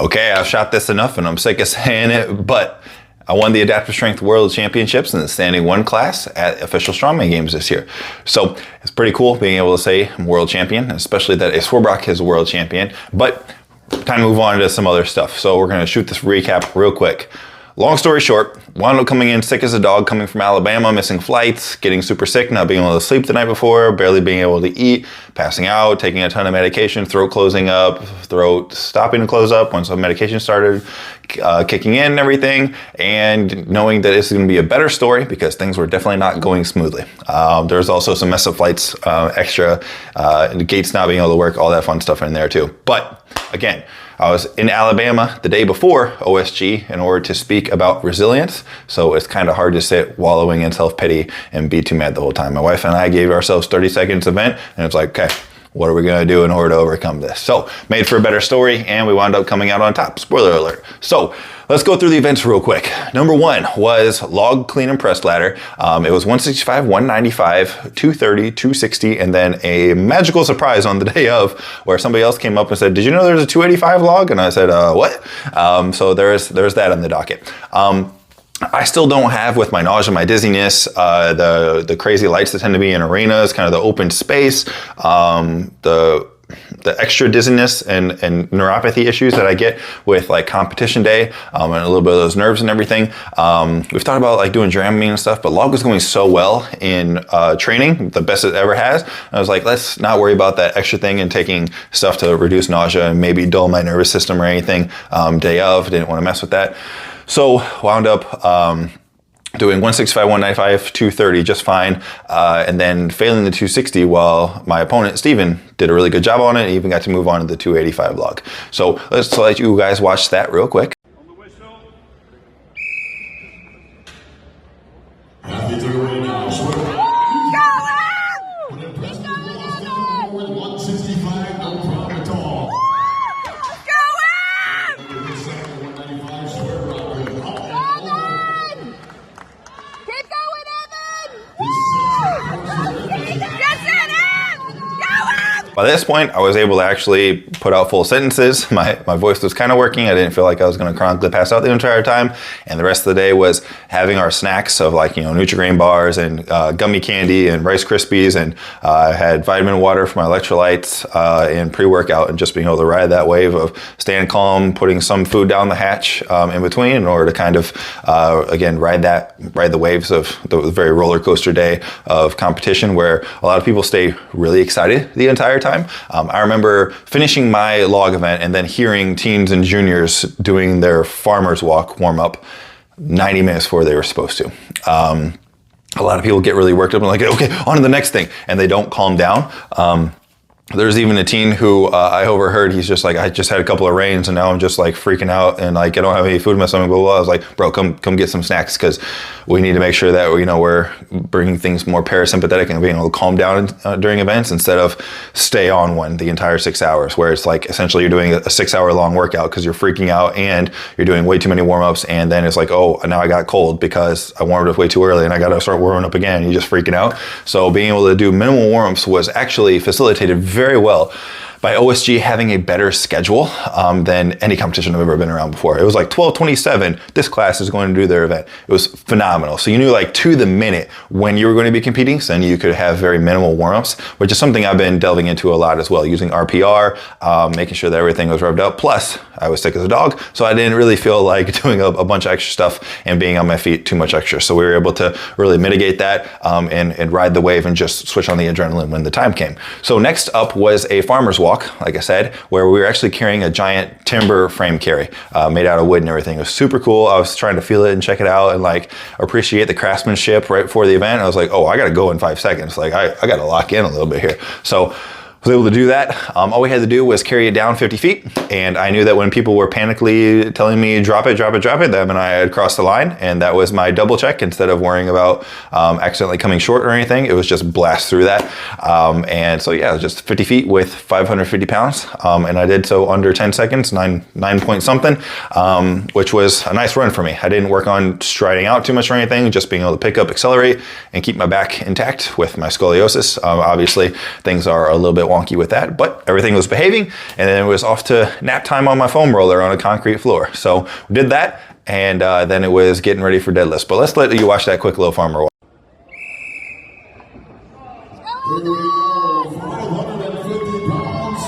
Okay, I've shot this enough and I'm sick of saying it, but I won the Adaptive Strength World Championships in the Standing 1 class at official Strongman games this year. So it's pretty cool being able to say I'm world champion, especially that Swarbrick is a world champion, but time to move on to some other stuff. So we're gonna shoot this recap real quick. Long story short, wound up coming in sick as a dog, coming from Alabama, missing flights, getting super sick, not being able to sleep the night before, barely being able to eat, passing out, taking a ton of medication, throat closing up, throat stopping to close up once the medication started kicking in and everything, and knowing that this is going to be a better story because things were definitely not going smoothly. There's also some mess up flights, extra, the gates not being able to work, all that fun stuff in there too. But again, I was in Alabama the day before OSG in order to speak about resilience, so it's kind of hard to sit wallowing in self-pity and be too mad the whole time. My wife and I gave ourselves 30 seconds event, and it's like, okay, what are we going to do in order to overcome this? So, made for a better story, and we wound up coming out on top. Spoiler alert. So, let's go through the events real quick. Number 1 was log clean and press ladder. It was 165, 195, 230, 260, and then a magical surprise on the day of where somebody else came up and said, did you know there's a 285 log? And I said, what? So there's that on the docket. I still don't have, with my nausea, my dizziness, the crazy lights that tend to be in arenas, kind of the open space, the extra dizziness and neuropathy issues that I get with like competition day, and a little bit of those nerves and everything. We've thought about like doing Dramamine and stuff, but log was going so well in training, the best it ever has. I was like, let's not worry about that extra thing and taking stuff to reduce nausea and maybe dull my nervous system or anything day of. Didn't want to mess with that. So wound up doing 165, 195, 230 just fine, and then failing the 260 while my opponent, Steven, did a really good job on it and even got to move on to the 285 log. So let's let you guys watch that real quick. On the whistle. By this point, I was able to actually put out full sentences. My voice was kind of working. I didn't feel like I was going to chronically pass out the entire time. And the rest of the day was having our snacks of like, Nutri-Grain bars and gummy candy and Rice Krispies. And I had vitamin water for my electrolytes and pre-workout, and just being able to ride that wave of staying calm, putting some food down the hatch in between in order to kind of, again, ride the waves of the very roller coaster day of competition where a lot of people stay really excited the entire time. I remember finishing my log event and then hearing teens and juniors doing their farmer's walk warm up 90 minutes before they were supposed to. A lot of people get really worked up and like, okay, on to the next thing, and they don't calm down. There's even a teen who I overheard, he's just like, I just had a couple of rains and now I'm just like freaking out and like I don't have any food in my stomach, blah, blah, blah. I was like, bro, come get some snacks, because we need to make sure that we're bringing things more parasympathetic and being able to calm down during events instead of stay on one the entire 6 hours, where it's like essentially you're doing a 6 hour long workout because you're freaking out and you're doing way too many warm-ups, and then it's like, oh, now I got cold because I warmed up way too early and I got to start warming up again. You're just freaking out. So being able to do minimal warm-ups was actually facilitated very well by OSG having a better schedule than any competition I've ever been around before. It was like 12:27, this class is going to do their event. It was phenomenal. So you knew like to the minute when you were going to be competing, so then you could have very minimal warm-ups, which is something I've been delving into a lot as well, using RPR, making sure that everything was revved up. Plus, I was sick as a dog, so I didn't really feel like doing a bunch of extra stuff and being on my feet too much extra. So we were able to really mitigate that and ride the wave and just switch on the adrenaline when the time came. So next up was a farmer's walk, like I said, where we were actually carrying a giant timber frame carry made out of wood and everything. It was super cool. I was trying to feel it and check it out and like appreciate the craftsmanship right before the event. I was like, oh, I got to go in 5 seconds. Like I got to lock in a little bit here. So I was able to do that. All we had to do was carry it down 50 feet. And I knew that when people were panically telling me, drop it, drop it, drop it, then I had crossed the line. And that was my double check. Instead of worrying about accidentally coming short or anything, it was just blast through that. And so, yeah, it was just 50 feet with 550 pounds. And I did so under 10 seconds, 9 point something, which was a nice run for me. I didn't work on striding out too much or anything, just being able to pick up, accelerate, and keep my back intact with my scoliosis. Obviously, things are a little bit wonky with that, but everything was behaving. And then it was off to nap time on my foam roller on a concrete floor. So we did that, and then it was getting ready for deadlifts. But let's let you watch that quick little farmer walk. Here we go, 550 pounds.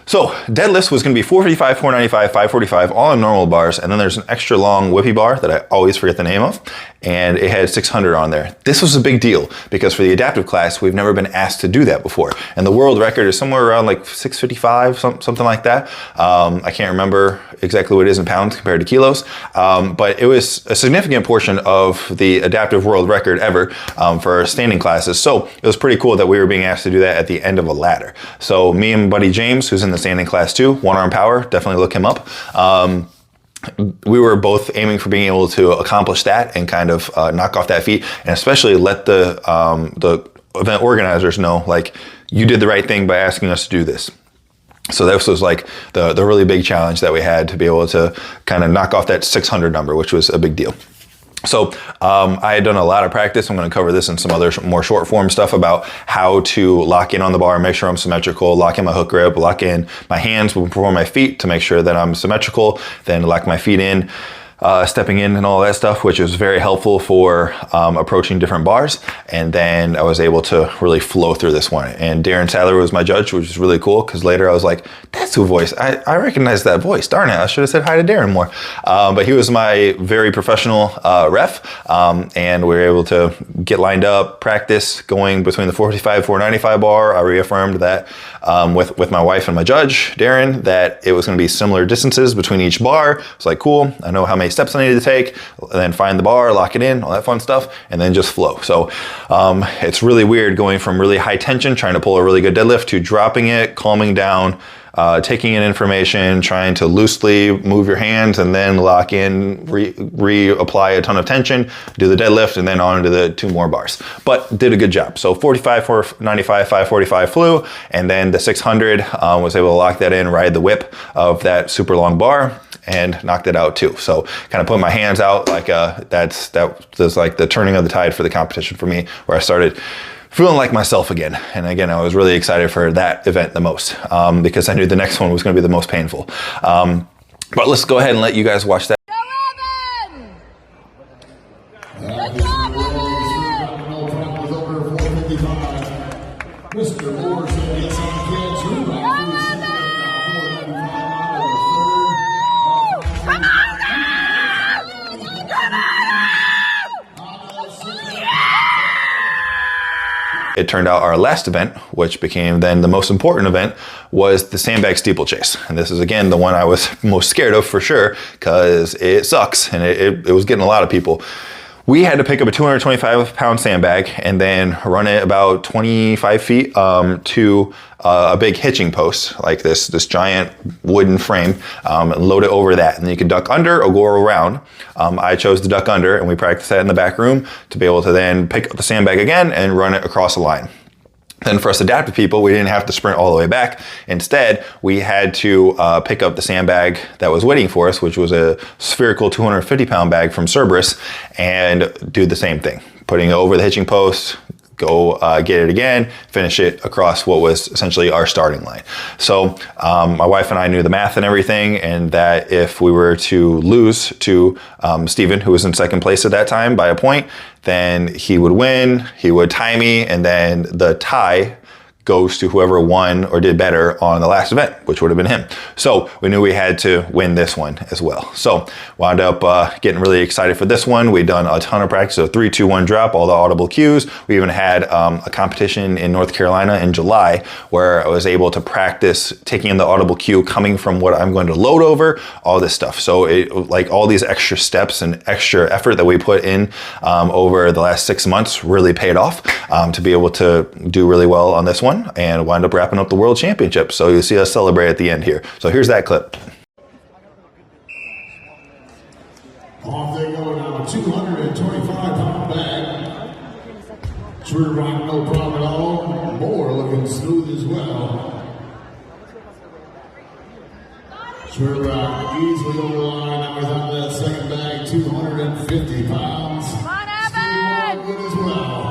So deadlifts was going to be 455, 495, 545, all in normal bars. And then there's an extra long whippy bar that I always forget the name of. And it had 600 on there. This was a big deal because for the adaptive class, we've never been asked to do that before. And the world record is somewhere around like 655, something like that. I can't remember exactly what it is in pounds compared to kilos. But it was a significant portion of the adaptive world record ever for standing classes. So it was pretty cool that we were being asked to do that at the end of a ladder. So me and buddy James, who's in the standing class too, one arm power, definitely look him up. We were both aiming for being able to accomplish that and kind of knock off that feat, and especially let the event organizers know, like, you did the right thing by asking us to do this. So this was like the really big challenge that we had to be able to kind of knock off that 600 number, which was a big deal. So I had done a lot of practice. I'm going to cover this and some other more short form stuff about how to lock in on the bar, make sure I'm symmetrical, lock in my hook grip, lock in my hands before my feet to make sure that I'm symmetrical, then lock my feet in, stepping in and all that stuff, which was very helpful for approaching different bars. And then I was able to really flow through this one. And Darren Sadler was my judge, which is really cool because later I was like, that's who voice. I recognize that voice. Darn it, I should have said hi to Darren more. But he was my very professional ref, and we were able to get lined up, practice going between the 455, 495 bar. I reaffirmed that with my wife and my judge, Darren, that it was going to be similar distances between each bar. It's like, cool, I know how many steps I needed to take, and then find the bar, lock it in, all that fun stuff, and then just flow. So it's really weird going from really high tension, trying to pull a really good deadlift, to dropping it, calming down, taking in information, trying to loosely move your hands and then lock in, reapply a ton of tension, do the deadlift, and then on to the 2 more bars. But did a good job. So 45, 495, 545 flew, and then the 600 was able to lock that in, ride the whip of that super long bar, and knocked it out too. So kind of put my hands out like that was like the turning of the tide for the competition for me, where I started feeling like myself again. And again, I was really excited for that event the most because I knew the next one was going to be the most painful. But let's go ahead and let you guys watch that. Mr. Morrison gets on It turned out our last event, which became then the most important event, was the sandbag steeplechase. And this is, again, the one I was most scared of for sure, because it sucks and it was getting a lot of people. We had to pick up a 225-pound sandbag and then run it about 25 feet to a big hitching post, like this giant wooden frame, and load it over that. And then you can duck under or go around. I chose to duck under, and we practiced that in the back room to be able to then pick up the sandbag again and run it across the line. Then for us adaptive people, we didn't have to sprint all the way back. Instead, we had to pick up the sandbag that was waiting for us, which was a spherical 250-pound bag from Cerberus, and do the same thing. Putting it over the hitching post, go get it again, finish it across what was essentially our starting line. So my wife and I knew the math and everything, and that if we were to lose to Steven, who was in second place at that time by a point, then he would win, he would tie me, and then the tie goes to whoever won or did better on the last event, which would have been him. So we knew we had to win this one as well. So wound up getting really excited for this one. We'd done a ton of practice, so 3, 2, 1 drop, all the audible cues. We even had a competition in North Carolina in July where I was able to practice taking in the audible cue coming from what I'm going to load over, all this stuff. So like all these extra steps and extra effort that we put in over the last 6 months really paid off to be able to do really well on this one, and wind up wrapping up the World Championship. So you'll see us celebrate at the end here. So here's that clip. Off they go now, 225-pound bag. True rock, no problem at all. Moore looking smooth as well. True rock easily over the line. Now he's on that second bag, 250 pounds. Come on, Evan! Good as well.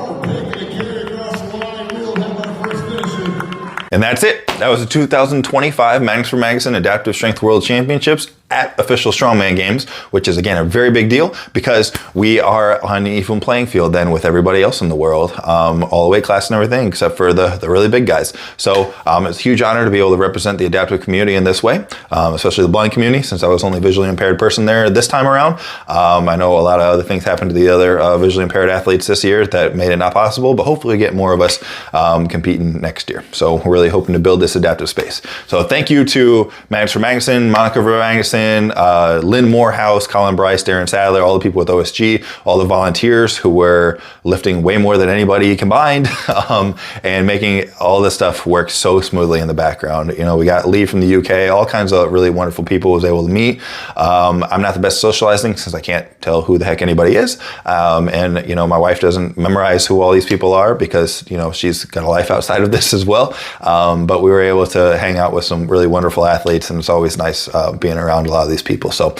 Taking a carry across the line, we'll have our first finisher. And that's it. That was the 2025 Magnus for Magnuson Adaptive Strength World Championships at official Strongman games, which is again a very big deal because we are on an even playing field then with everybody else in the world, all the weight class and everything except for the really big guys. So it's a huge honor to be able to represent the adaptive community in this way, especially the blind community, since I was the only visually impaired person there this time around. I know a lot of other things happened to the other visually impaired athletes this year that made it not possible, but hopefully get more of us competing next year. So we're really hoping to build this adaptive space. So thank you to Magnus for Magnuson, Monica for Magnuson, Lynn Morehouse, Colin Bryce, Darren Sadler, all the people with OSG, all the volunteers who were lifting way more than anybody combined, and making all this stuff work so smoothly in the background. You know, we got Lee from the UK, all kinds of really wonderful people I was able to meet. I'm not the best socializing since I can't tell who the heck anybody is. And, you know, my wife doesn't memorize who all these people are because, you know, she's got a life outside of this as well. But we were able to hang out with some really wonderful athletes, and it's always nice being around a lot of these people. So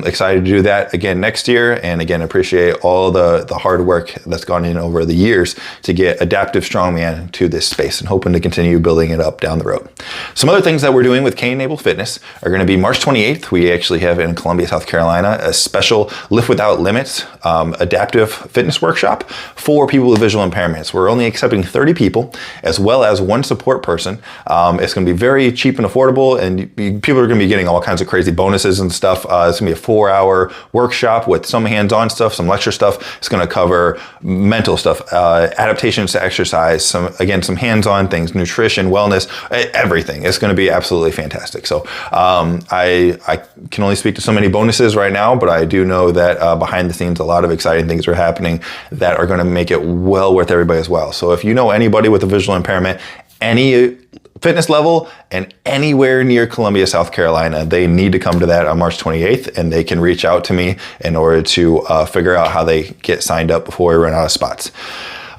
excited to do that again next year, and again appreciate all the hard work that's gone in over the years to get Adaptive Strongman to this space, and hoping to continue building it up down the road. Some other things that we're doing with Cane-Enabled Fitness are going to be March 28th. We actually have in Columbia, South Carolina, a special Lift Without Limits adaptive fitness workshop for people with visual impairments. We're only accepting 30 people as well as one support person. It's going to be very cheap and affordable, and people are going to be getting all kinds of crazy bonuses and stuff. It's going to be a 4-hour workshop with some hands-on stuff, some lecture stuff. It's going to cover mental stuff, adaptations to exercise, some hands-on things, nutrition, wellness, everything. It's going to be absolutely fantastic. So I can only speak to so many bonuses right now, but I do know that behind the scenes, a lot of exciting things are happening that are going to make it well worth everybody as well. So if you know anybody with a visual impairment, any fitness level, and anywhere near Columbia, South Carolina, they need to come to that on March 28th, and they can reach out to me in order to figure out how they get signed up before we run out of spots.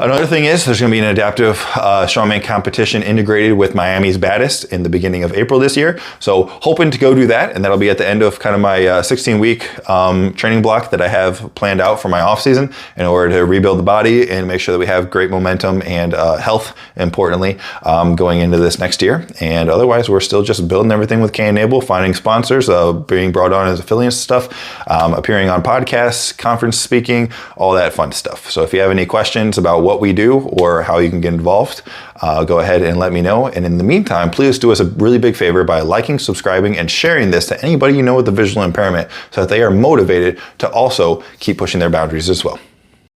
Another thing is there's going to be an adaptive strongman competition integrated with Miami's Baddest in the beginning of April this year. So hoping to go do that, and that'll be at the end of kind of my 16-week training block that I have planned out for my off season in order to rebuild the body and make sure that we have great momentum and health, importantly, going into this next year. And otherwise, we're still just building everything with K-Enable, finding sponsors, being brought on as affiliate stuff, appearing on podcasts, conference speaking, all that fun stuff. So if you have any questions about what we do or how you can get involved, go ahead and let me know. And in the meantime, please do us a really big favor by liking, subscribing, and sharing this to anybody you know with a visual impairment so that they are motivated to also keep pushing their boundaries as well.